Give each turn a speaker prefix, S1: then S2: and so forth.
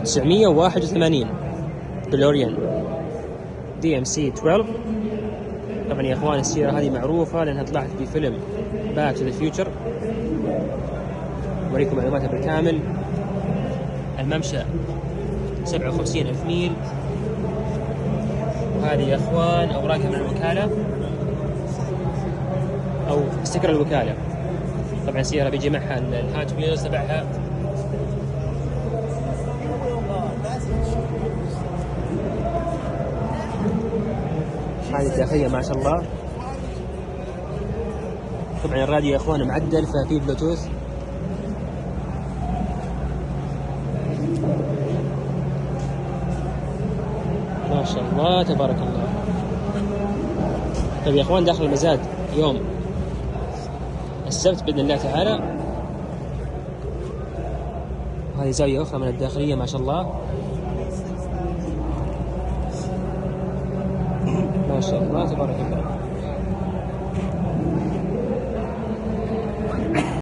S1: 1981 دلوريان DMC 12. طبعا يا اخوان السيارة هذه معروفة لانها طلعت في فيلم باك تو ذا فيوتشر. اوريكم معلوماتها بالكامل. الممشى 57,000 ميل. وهذه يا اخوان اوراقها من الوكالة او استكر الوكالة. طبعا السيارة بيجي معها الهات ويلز تبعها. هذه الداخلية ما شاء الله. طبعا الراديو يا اخوان معدل ففي بلوتوث. ما شاء الله تبارك الله. طيب يا اخوان داخل المزاد يوم السبت باذن الله تعالى. وهذه زاوية اخرى من الداخلية ما شاء الله. ما شاء الله تبارك الله.